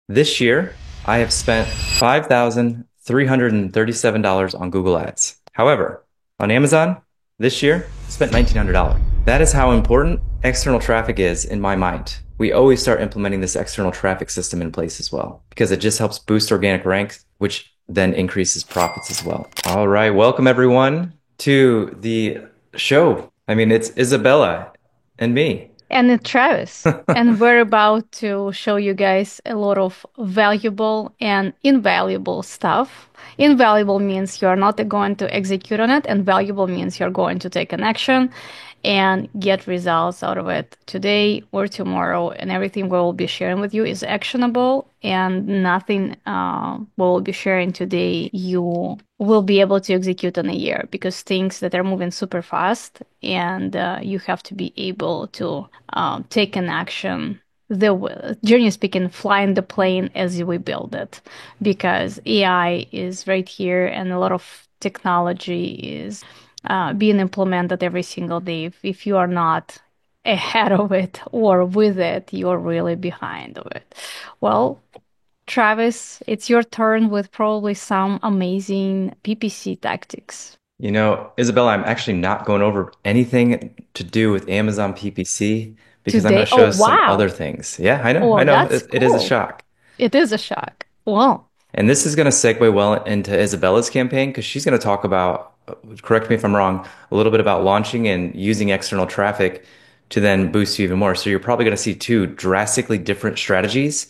This year, I have spent $5,337 on Google Ads. However, on Amazon, this year, I spent $1,900. That is how important external traffic is in my mind. We always start implementing this external traffic system in place as well, because it just helps boost organic ranks, which then increases profits as well. All right, welcome everyone to the show. It's Isabella and me. And Travis. And we're about to show you guys a lot of valuable and invaluable stuff. Invaluable means you're not going to execute on it, and valuable means you're going to take an action and get results out of it today or tomorrow. And everything we will be sharing with you is actionable, and nothing we will be sharing today you will be able to execute in a year because things that are moving super fast, and you have to be able to take an action. Generally speaking, flying the plane as we build it, because AI is right here and a lot of technology is being implemented every single day. If you are not ahead of it or with it, you're really behind of it. Well, Travis, it's your turn with probably some amazing PPC tactics. Isabella, I'm actually not going over anything to do with Amazon PPC because I'm going Today, to oh show us some other wow. things. Yeah, I know, I Oh, know. that's It is a cool. shock. It is a shock. Well, And this is going to segue well into Isabella's campaign because she's going to talk about, correct me if I'm wrong, a little bit about launching and using external traffic to then boost you even more. So you're probably going to see two drastically different strategies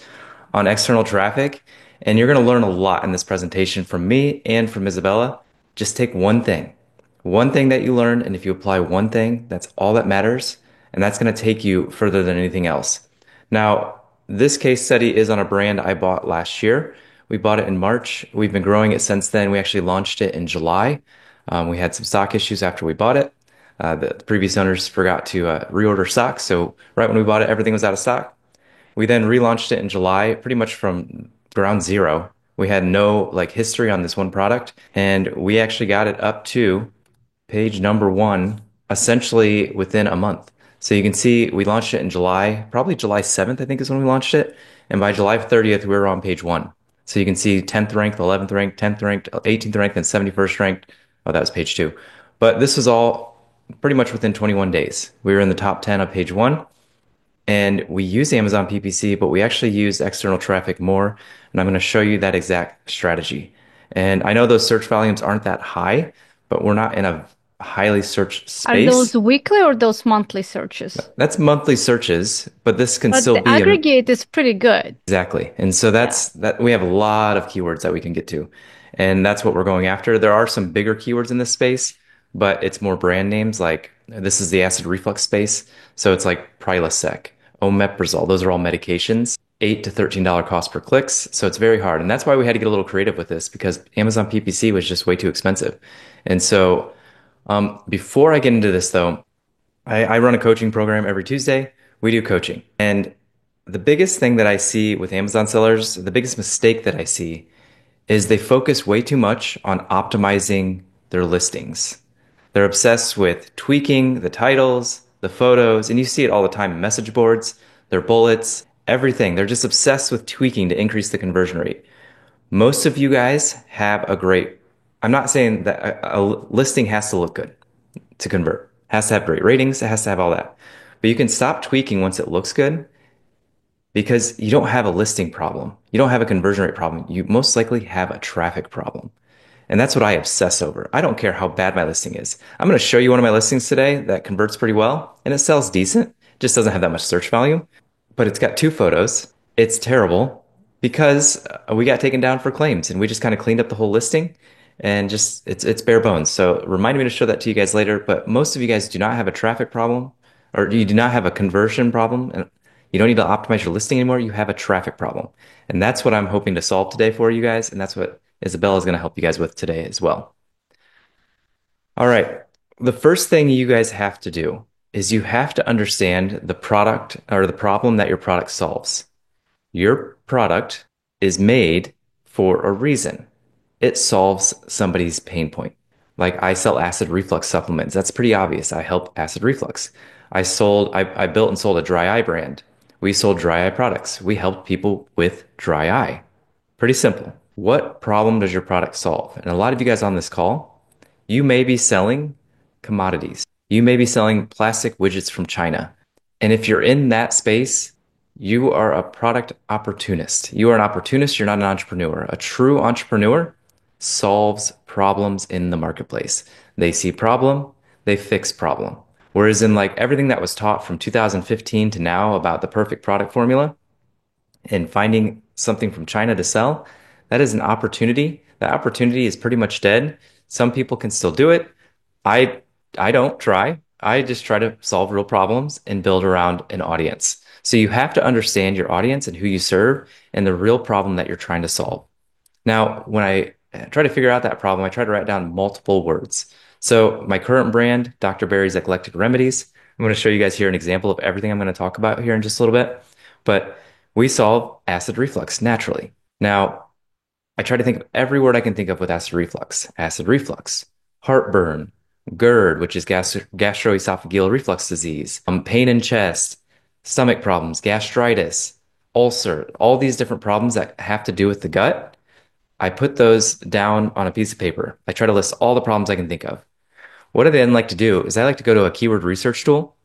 on external traffic. And you're going to learn a lot in this presentation from me and from Isabella. Just take one thing that you learn. And if you apply one thing, that's all that matters. And that's going to take you further than anything else. Now, this case study is on a brand I bought last year. We bought it in March. We've been growing it since then. We actually launched it in July. We had some stock issues after we bought it. The previous owners forgot to reorder stock. So right when we bought it, everything was out of stock. We then relaunched it in July, pretty much from ground zero. We had no like history on this one product, and we actually got it up to page number one, essentially within a month. So you can see we launched it in July, probably July 7th, I think is when we launched it. And by July 30th, we were on page one. So you can see 10th ranked, 11th ranked, 10th ranked, 18th ranked, and 71st ranked. Oh, that was page two. But this was all pretty much within 21 days. We were in the top 10 of page one. And we use Amazon PPC, but we actually use external traffic more. And I'm going to show you that exact strategy. And I know those search volumes aren't that high, but we're not in a highly searched are those space. weekly or those monthly searches? That's monthly searches, but this can But still the be an aggregate is pretty good. exactly. And so Yeah. that's that we have a lot of keywords that we can get to. And that's what we're going after. There are some bigger keywords in this space, but it's more brand names like this is the acid reflux space. So it's like Prilosec, Omeprazole. Those are all medications. $8 to $13 cost per clicks. So it's very hard. And that's why we had to get a little creative with this because Amazon PPC was just way too expensive. And so before I get into this though, I run a coaching program every Tuesday. We do coaching. And the biggest thing that I see with Amazon sellers, the biggest mistake that I see is they focus way too much on optimizing their listings. They're obsessed with tweaking the titles, the photos, and you see it all the time in message boards, their bullets, everything. They're just obsessed with tweaking to increase the conversion rate. Most of you guys have a great, I'm not saying that a listing has to look good to convert. It has to have great ratings, it has to have all that. But you can stop tweaking once it looks good because you don't have a listing problem. You don't have a conversion rate problem. You most likely have a traffic problem. And that's what I obsess over. I don't care how bad my listing is. I'm going to show you one of my listings today that converts pretty well and it sells decent. Just doesn't have that much search volume, but it's got two photos. It's terrible because we got taken down for claims and we just kind of cleaned up the whole listing and just it's bare bones. So remind me to show that to you guys later, but most of you guys do not have a traffic problem or you do not have a conversion problem and you don't need to optimize your listing anymore. You have a traffic problem. And that's what I'm hoping to solve today for you guys. And that's what Isabella is going to help you guys with today as well. All right. The first thing you guys have to do is you have to understand the product or the problem that your product solves. Your product is made for a reason. It solves somebody's pain point. Like I sell acid reflux supplements. That's pretty obvious. I help acid reflux. I built and sold a dry eye brand. We sold dry eye products. We helped people with dry eye. Pretty simple. What problem does your product solve? And a lot of you guys on this call, you may be selling commodities. You may be selling plastic widgets from China. And if you're in that space, you are a product opportunist. You are an opportunist, you're not an entrepreneur. A true entrepreneur solves problems in the marketplace. They see problem, they fix problem. Whereas in like everything that was taught from 2015 to now about the perfect product formula, and finding something from China to sell, that is an opportunity. That opportunity is pretty much dead. Some people can still do it. I I don't try. I just try to solve real problems and build around an audience. So you have to understand your audience and who you serve and the real problem that you're trying to solve. Now, when I try to figure out that problem, I try to write down multiple words. So my current brand, Dr. Barry's Eclectic Remedies. I'm going to show you guys here an example of everything I'm going to talk about here in just a little bit. But we solve acid reflux naturally. Now, I try to think of every word I can think of with acid reflux, heartburn, GERD, which is gastroesophageal reflux disease, pain in chest, stomach problems, gastritis, ulcer, all these different problems that have to do with the gut. I put those down on a piece of paper. I try to list all the problems I can think of. What I then like to do is I like to go to a keyword research tool,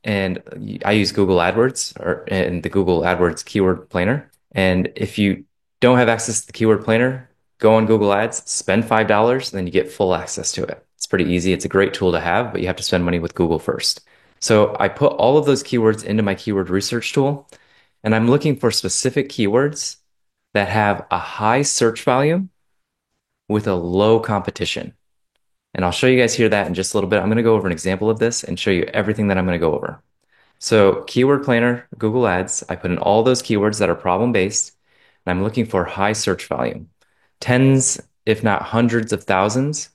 and I use Google AdWords and the Google AdWords keyword planner. And if you don't have access to the keyword planner, go on Google Ads, spend $5, and then you get full access to it. It's pretty easy. It's a great tool to have, but you have to spend money with Google first. So I put all of those keywords into my keyword research tool, and I'm looking for specific keywords that have a high search volume with a low competition. And I'll show you guys here that in just a little bit. I'm going to go over an example of this and show you everything that I'm going to go over. So keyword planner, Google Ads, I put in all those keywords that are problem based, and I'm looking for high search volume, tens, if not hundreds of thousands,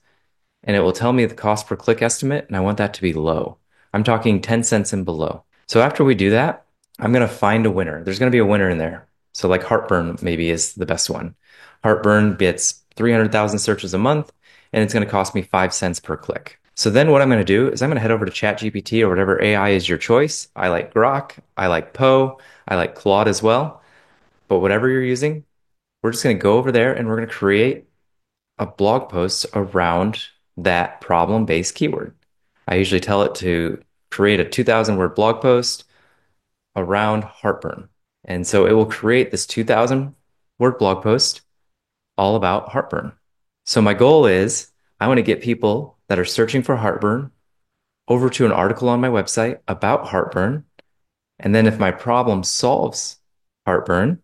and it will tell me the cost per click estimate, and I want that to be low. I'm talking 10 cents and below. So after we do that, I'm going to find a winner. There's going to be a winner in there. So like heartburn maybe is the best one. Heartburn gets 300,000 searches a month, and it's going to cost me 5 cents per click. So then what I'm going to do is I'm going to head over to ChatGPT or whatever AI is your choice. I like Grok, I like Poe, I like Claude as well. But whatever you're using, we're just going to go over there and we're going to create a blog post around that problem-based keyword. I usually tell it to create a 2,000 word blog post around heartburn. And so it will create this 2,000 word blog post all about heartburn. So my goal is I want to get people that are searching for heartburn over to an article on my website about heartburn. And then if my problem solves heartburn,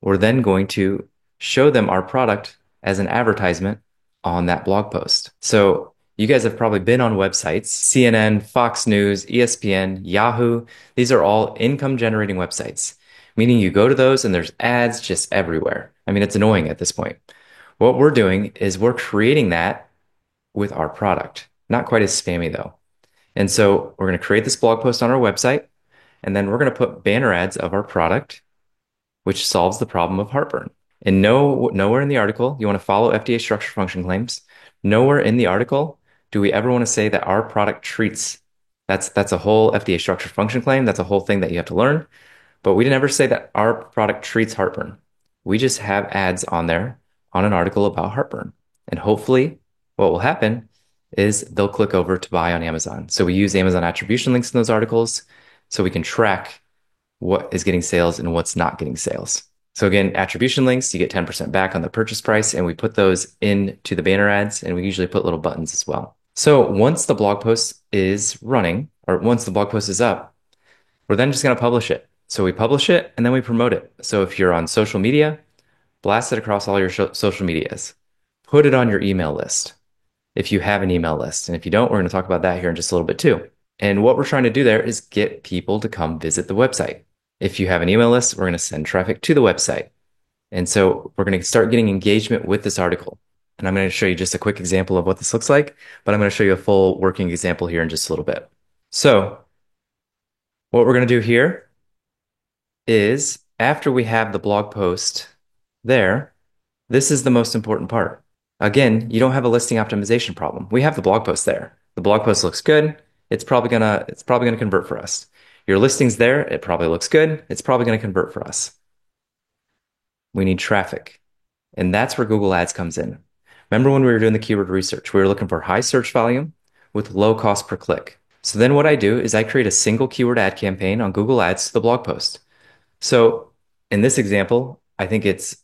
we're then going to show them our product as an advertisement on that blog post. So you guys have probably been on websites, CNN, Fox News, ESPN, Yahoo. These are all income generating websites, meaning you go to those and there's ads just everywhere. I mean, it's annoying at this point. What we're doing is we're creating that with our product. Not quite as spammy though. And so we're going to create this blog post on our website, and then we're going to put banner ads of our product, which solves the problem of heartburn. And nowhere in the article, you want to follow FDA structure function claims. Nowhere in the article do we ever want to say that our product treats. That's a whole FDA structure function claim. That's a whole thing that you have to learn. But we didn't ever say that our product treats heartburn. We just have ads on there on an article about heartburn. And hopefully what will happen is they'll click over to buy on Amazon. So we use Amazon attribution links in those articles so we can track what is getting sales and what's not getting sales. So again, attribution links, you get 10% back on the purchase price, and we put those into the banner ads, and we usually put little buttons as well. So once the blog post is running, or once the blog post is up, we're then just going to publish it. So we publish it and then we promote it. So if you're on social media, blast it across all your social medias. Put it on your email list if you have an email list. And if you don't, we're going to talk about that here in just a little bit too. And what we're trying to do there is get people to come visit the website. If you have an email list, we're going to send traffic to the website. And so we're going to start getting engagement with this article. And I'm going to show you just a quick example of what this looks like, but I'm going to show you a full working example here in just a little bit. So what we're going to do here is after we have the blog post there, this is the most important part. Again, you don't have a listing optimization problem. We have the blog post there. The blog post looks good. It's probably gonna convert for us. Your listing's there. It probably looks good. It's probably going to convert for us. We need traffic. And that's where Google Ads comes in. Remember when we were doing the keyword research, we were looking for high search volume with low cost per click. So then what I do is I create a single keyword ad campaign on Google Ads to the blog post. So in this example, I think it's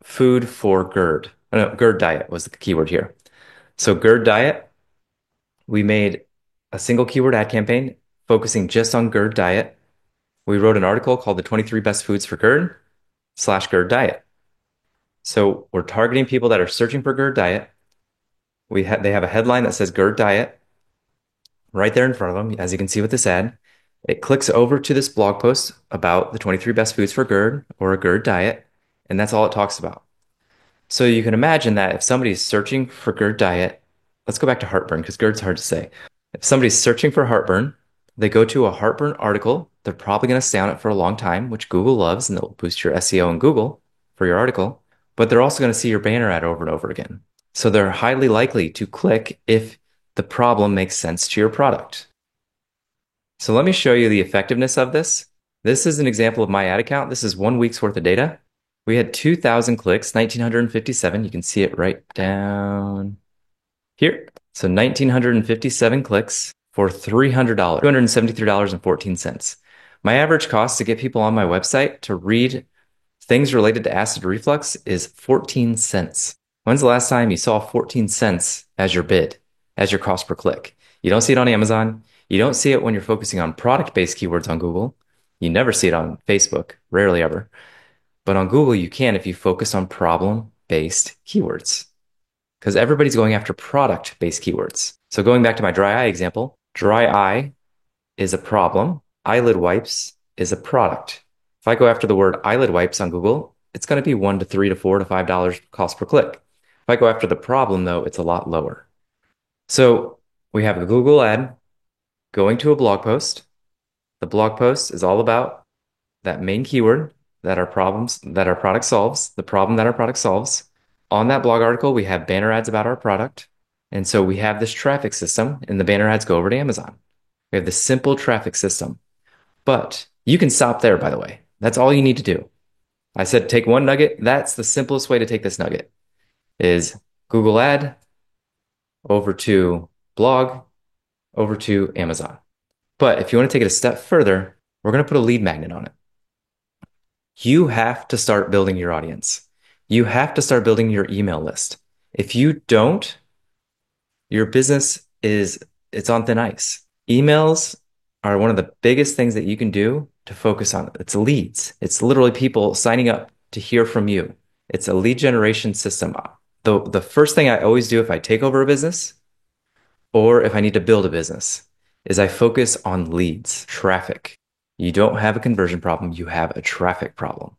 food for GERD. Oh, no, GERD diet was the keyword here. So GERD diet, we made a single keyword ad campaign focusing just on GERD diet. We wrote an article called the 23 best foods for GERD / GERD diet. So we're targeting people that are searching for GERD diet. They have a headline that says GERD diet right there in front of them, as you can see with this ad. It clicks over to this blog post about the 23 best foods for GERD or a GERD diet, and that's all it talks about. So you can imagine that if somebody's searching for GERD diet, let's go back to heartburn because GERD's hard to say. If somebody's searching for heartburn, they go to a heartburn article, they're probably going to stay on it for a long time, which Google loves, and it'll boost your SEO in Google for your article. But they're also going to see your banner ad over and over again. So they're highly likely to click if the problem makes sense to your product. So let me show you the effectiveness of this. This is an example of my ad account. This is 1 week's worth of data. We had 2,000 clicks, 1,957. You can see it right down here. So 1,957 clicks for $300, $273.14. My average cost to get people on my website to read things related to acid reflux is 14 cents. When's the last time you saw 14 cents as your bid, as your cost per click? You don't see it on Amazon. You don't see it when you're focusing on product-based keywords on Google. You never see it on Facebook, rarely ever. But on Google, you can if you focus on problem-based keywords because everybody's going after product-based keywords. So going back to my dry eye example, dry eye is a problem. Eyelid wipes is a product. If I go after the word eyelid wipes on Google, it's going to be $1 to $3 to $4 to $5 cost per click. If I go after the problem, though, it's a lot lower. So we have a Google ad going to a blog post. The blog post is all about that main keyword that our product solves, the problem that our product solves. On that blog article, we have banner ads about our product. And so we have this traffic system, and the banner ads go over to Amazon. We have this simple traffic system. But you can stop there, by the way. That's all you need to do. I said take one nugget. That's the simplest way to take this nugget is Google ad over to blog over to Amazon. But if you want to take it a step further, we're going to put a lead magnet on it. You have to start building your audience. You have to start building your email list. If you don't, your business it's on thin ice. Emails are one of the biggest things that you can do to focus on. It's leads. It's literally people signing up to hear from you. It's a lead generation system. The first thing I always do if I take over a business or if I need to build a business is I focus on leads, traffic. You don't have a conversion problem, you have a traffic problem.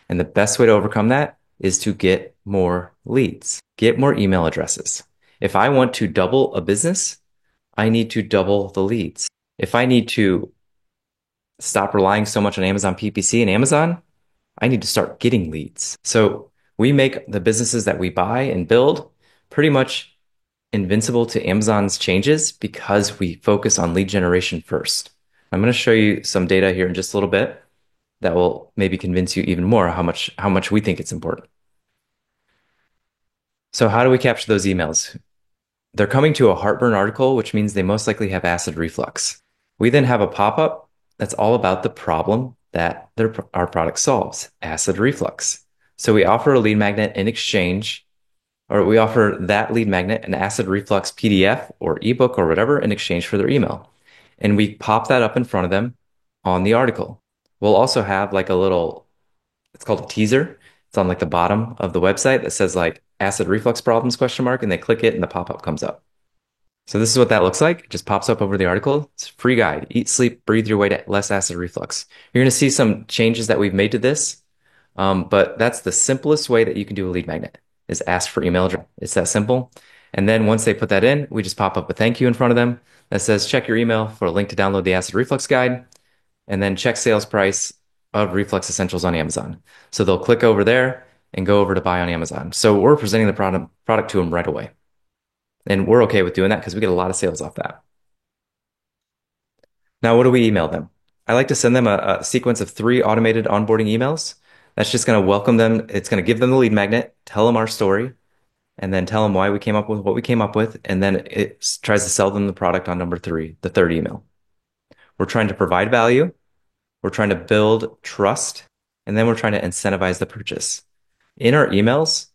And the best way to overcome that is to get more leads, get more email addresses. If I want to double a business, I need to double the leads. If I need to stop relying so much on Amazon PPC and Amazon, I need to start getting leads. So we make the businesses that we buy and build pretty much invincible to Amazon's changes because we focus on lead generation first. I'm going to show you some data here in just a little bit that will maybe convince you even more how much we think it's important. So how do we capture those emails? They're coming to a heartburn article, which means they most likely have acid reflux. We then have a pop-up that's all about the problem that our product solves, acid reflux. So we offer a lead magnet in exchange, or we offer that lead magnet an acid reflux PDF or ebook or whatever in exchange for their email. And we pop that up in front of them on the article. We'll also have like it's called a teaser. It's on like the bottom of the website that says like acid reflux problems ? And they click it and the pop-up comes up. So this is what that looks like. It just pops up over the article. It's a free guide. Eat, sleep, breathe your way to less acid reflux. You're going to see some changes that we've made to this. But that's the simplest way that you can do a lead magnet is ask for email address. It's that simple. And then once they put that in, we just pop up a thank you in front of them that says check your email for a link to download the acid reflux guide and then check sales price of Reflux Essentials on Amazon. So they'll click over there and go over to buy on Amazon. So we're presenting the product to them right away. And we're okay with doing that because we get a lot of sales off that. Now, what do we email them? I like to send them a sequence of 3 automated onboarding emails. That's just going to welcome them. It's going to give them the lead magnet, tell them our story, and then tell them why we came up with what we came up with. And then it tries to sell them the product on number 3, the third email. We're trying to provide value. We're trying to build trust. And then we're trying to incentivize the purchase. In our emails,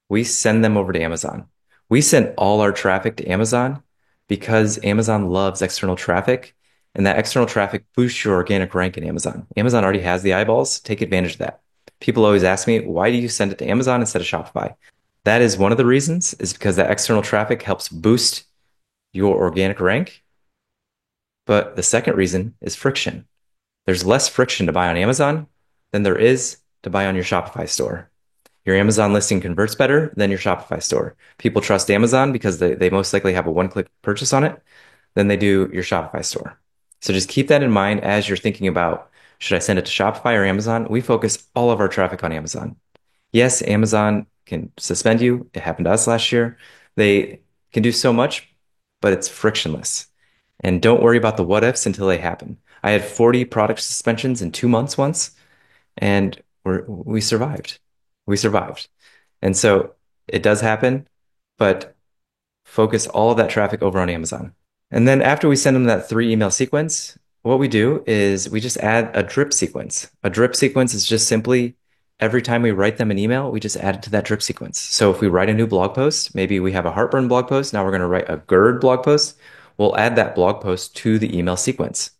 we send them over to Amazon. We send all our traffic to Amazon because Amazon loves external traffic, and that external traffic boosts your organic rank in Amazon. Amazon already has the eyeballs. Take advantage of that. People always ask me, why do you send it to Amazon instead of Shopify? That is one of the reasons, is because that external traffic helps boost your organic rank. But the second reason is friction. There's less friction to buy on Amazon than there is to buy on your Shopify store. Your Amazon listing converts better than your Shopify store. People trust Amazon because they most likely have a one-click purchase on it than they do your Shopify store. So just keep that in mind as you're thinking about, should I send it to Shopify or Amazon? We focus all of our traffic on Amazon. Yes, Amazon can suspend you. It happened to us last year. They can do so much, but it's frictionless. And don't worry about the what ifs until they happen. I had 40 product suspensions in 2 months once, and we survived. We survived. And so it does happen, but focus all of that traffic over on Amazon. And then after we send them that 3 email sequence, what we do is we just add a drip sequence. A drip sequence is just simply every time we write them an email, we just add it to that drip sequence. So if we write a new blog post, maybe we have a heartburn blog post, now we're going to write a GERD blog post, we'll add that blog post to the email sequence.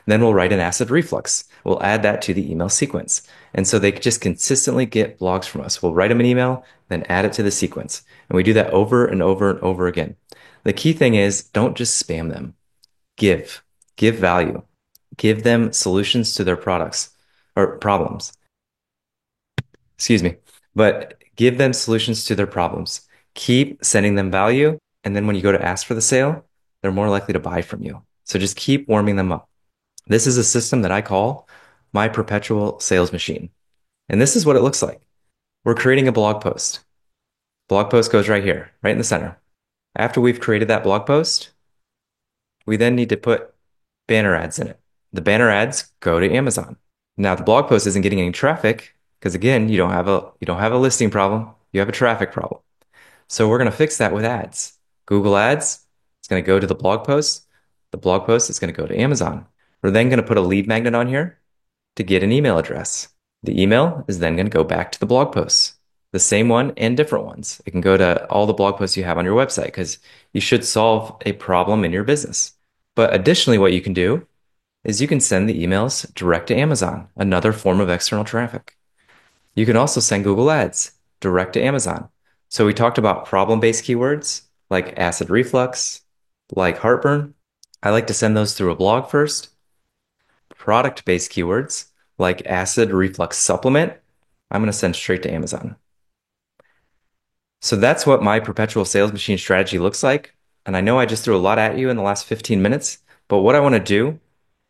Then we'll write an acid reflux. We'll add that to the email sequence. And so they just consistently get blogs from us. We'll write them an email, then add it to the sequence. And we do that over and over and over again. The key thing is don't just spam them. Give value. Give them solutions to their products or problems. Excuse me. But give them solutions to their problems. Keep sending them value. And then when you go to ask for the sale, they're more likely to buy from you. So just keep warming them up. This is a system that I call my perpetual sales machine. And this is what it looks like. We're creating a blog post. Blog post goes right here, right in the center. After we've created that blog post, we then need to put banner ads in it. The banner ads go to Amazon. Now the blog post isn't getting any traffic because again, you don't have a listing problem, you have a traffic problem. So we're going to fix that with ads. Google Ads is going to go to the blog post. The blog post is going to go to Amazon. We're then going to put a lead magnet on here to get an email address. The email is then going to go back to the blog posts, the same one and different ones. It can go to all the blog posts you have on your website because you should solve a problem in your business. But additionally, what you can do is you can send the emails direct to Amazon, another form of external traffic. You can also send Google Ads direct to Amazon. So we talked about problem-based keywords like acid reflux, like heartburn. I like to send those through a blog first. Product-based keywords like acid reflux supplement, I'm going to send straight to Amazon. So that's what my perpetual sales machine strategy looks like. And I know I just threw a lot at you in the last 15 minutes, but what I want to do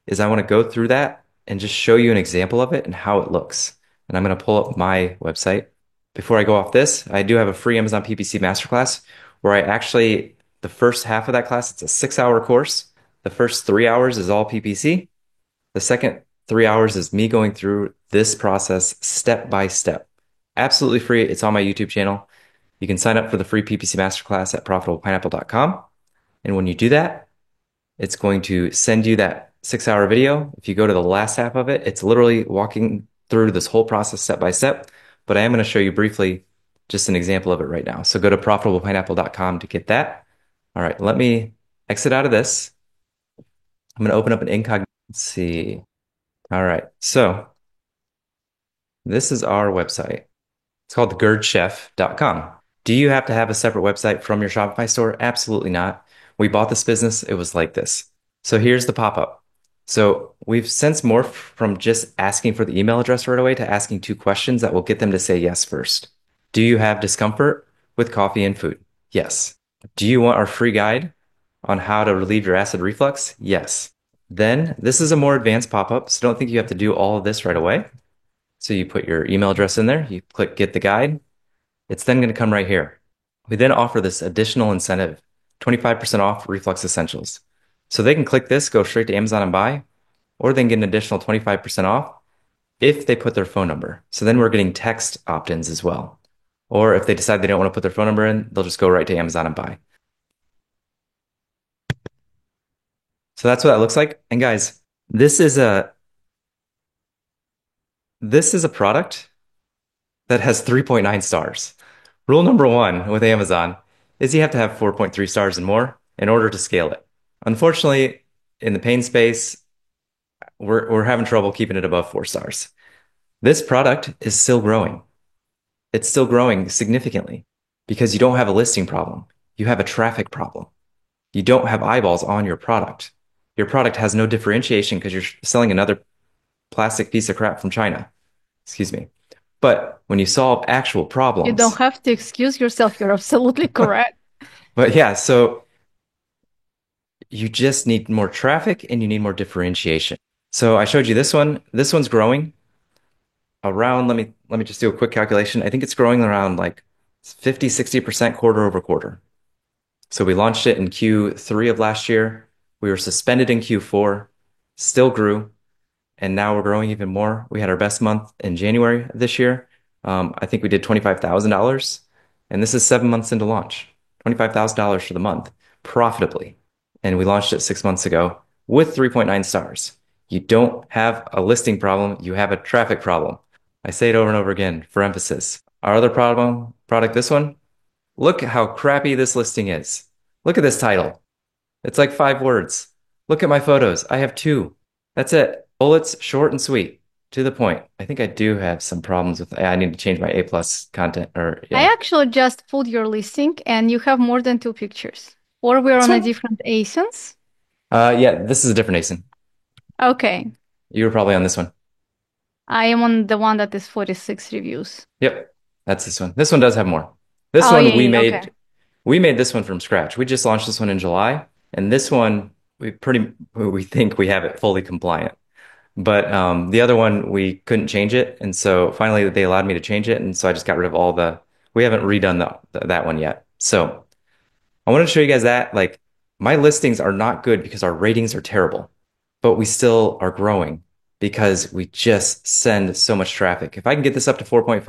is I want to go through that and just show you an example of it and how it looks. And I'm going to pull up my website. Before I go off this, I do have a free Amazon PPC masterclass where the first half of that class, it's a 6-hour course. The first 3 hours is all PPC. The second 3 hours is me going through this process step by step. Absolutely free. It's on my YouTube channel. You can sign up for the free PPC masterclass at profitablepineapple.com. And when you do that, it's going to send you that 6-hour video. If you go to the last half of it, it's literally walking through this whole process step by step. But I am going to show you briefly just an example of it right now. So go to profitablepineapple.com to get that. All right, let me exit out of this. I'm going to open up an incognito. Let's see. All right, so this is our website. It's called thegerdchef.com. Do you have to have a separate website from your Shopify store? Absolutely not. We bought this business, it was like this. So here's the pop-up. So we've since morphed from just asking for the email address right away to asking 2 questions that will get them to say yes first. Do you have discomfort with coffee and food? Yes. Do you want our free guide on how to relieve your acid reflux? Yes. Then this is a more advanced pop-up, so don't think you have to do all of this right away. So you put your email address in there, you click get the guide. It's then going to come right here. We then offer this additional incentive, 25% off Reflux Essentials. So they can click this, go straight to Amazon and buy, or they can get an additional 25% off if they put their phone number. So then we're getting text opt-ins as well. Or if they decide they don't want to put their phone number in, they'll just go right to Amazon and buy. So that's what that looks like. And guys, this is a this is a product that has 3.9 stars. Rule number one with Amazon is you have to have 4.3 stars and more in order to scale it. Unfortunately, in the pain space, we're having trouble keeping it above 4 stars. This product is still growing. It's still growing significantly because you don't have a listing problem. You have a traffic problem. You don't have eyeballs on your product. Your product has no differentiation because you're selling another plastic piece of crap from China. Excuse me. But when you solve actual You don't problems, have to excuse yourself. You're absolutely correct. but yeah, so you just need more traffic and you need more differentiation. So I showed you this one. This one's growing around, let me just do a quick calculation. I think it's growing around like 50, 60% quarter over quarter. So we launched it in Q3 of last year. We were suspended in Q4, still grew, and now we're growing even more. We had our best month in January of this year. I think we did $25,000, and this is 7 months into launch. $25,000 for the month profitably. And we launched it 6 months ago with 3.9 stars. You don't have a listing problem, you have a traffic problem. I say it over and over again for emphasis. Our other product, this one, look at how crappy this listing is. Look at this title. It's like 5 words. Look at my photos. I have two. That's it. Bullets, short and sweet, to the point. I think I do have some problems with, I need to change my A plus content or I yeah. actually just pulled your listing and you have more than two pictures. Or we're This on a one? different ASINs. Yeah, this is a different ASIN. Okay. You were probably on this one. I am on the one that is 46 reviews. Yep, that's this one. This one does have more. This Oh, yeah, one yeah, okay. we made this one from scratch. We just launched this one in July, and this one we think we have it fully compliant. But the other one we couldn't change it, and so finally they allowed me to change it, and so I just got rid of all the. We haven't redone that one yet. So I wanted to show you guys that like my listings are not good because our ratings are terrible, but we still are growing because we just send so much traffic. If I can get this up to 4.5,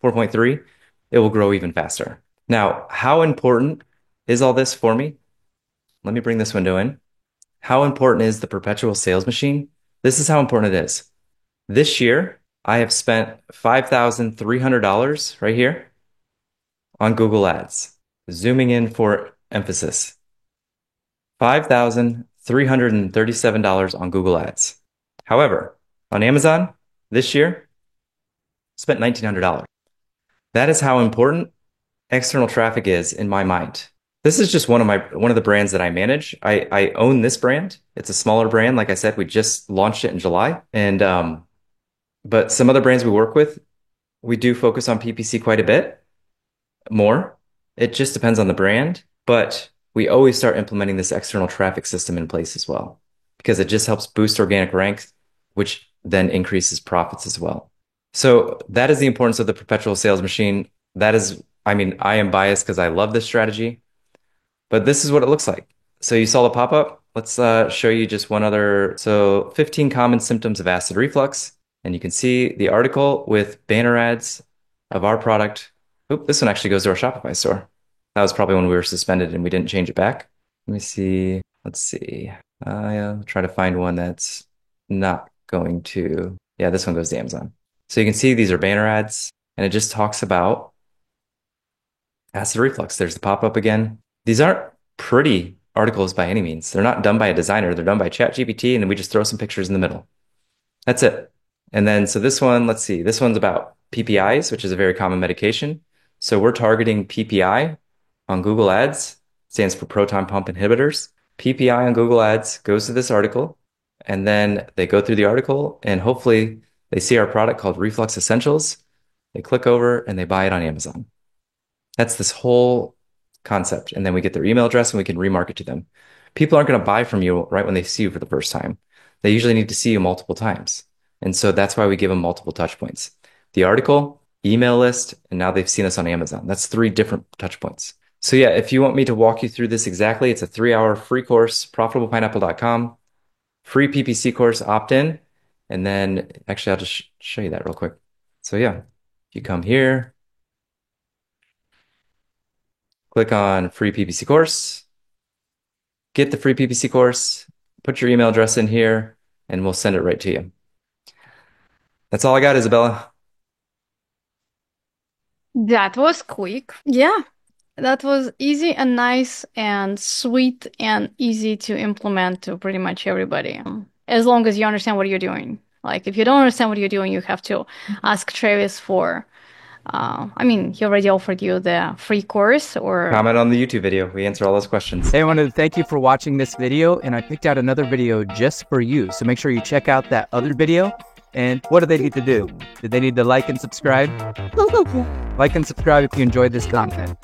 4.3, it will grow even faster. Now, how important is all this for me? Let me bring this window in. How important is the perpetual sales machine? This is how important it is. This year, I have spent $5,300 right here on Google Ads. Zooming in for emphasis. $5,337 on Google Ads. However, on Amazon this year, spent $1,900. That is how important external traffic is in my mind. This is just one of the brands that I manage. I own this brand. It's a smaller brand. Like I said, we just launched it in July. And but some other brands we work with, we do focus on PPC quite a bit more. It just depends on the brand, but we always start implementing this external traffic system in place as well because it just helps boost organic ranks, which then increases profits as well. So that is the importance of the perpetual sales machine. That is, I mean, I am biased because I love this strategy, but this is what it looks like. So you saw the pop-up. Let's show you just one other. So 15 common symptoms of acid reflux. And you can see the article with banner ads of our product. Oop, this one actually goes to our Shopify store. That was probably when we were suspended and we didn't change it back. Let me see. Let's see. I'll try to find one that's not going to. Yeah, this one goes to Amazon. So you can see these are banner ads, and it just talks about acid reflux. There's the pop-up again. These aren't pretty articles by any means. They're not done by a designer. They're done by ChatGPT, and then we just throw some pictures in the middle. That's it. And then, so this one, let's see. This one's about PPIs, which is a very common medication. So we're targeting PPI on Google Ads, stands for proton pump inhibitors. PPI on Google Ads goes to this article, and then they go through the article, and hopefully they see our product called Reflux Essentials. They click over and they buy it on Amazon. That's this whole concept. And then we get their email address and we can remarket to them. People aren't going to buy from you right when they see you for the first time. They usually need to see you multiple times. And so that's why we give them multiple touch points. The article, email list, and now they've seen us on Amazon. That's 3 different touch points. So yeah, if you want me to walk you through this exactly, it's a 3-hour free course, profitablepineapple.com. free PPC course opt-in. And then actually, I'll just show you that real quick. So yeah, you come here, click on free PPC course, get the free PPC course, put your email address in here, and we'll send it right to you. That's all I got, Isabella. That was quick. Yeah, that was easy and nice and sweet and easy to implement to pretty much everybody. As long as you understand what you're doing. Like, if you don't understand what you're doing, you have to ask Travis for, I mean, he already offered you the free course or Comment on the YouTube video. We answer all those questions. Hey, I wanted to thank you for watching this video, and I picked out another video just for you. So make sure you check out that other video. And what do they need to do? Do they need to like and subscribe? Like and subscribe if you enjoyed this content.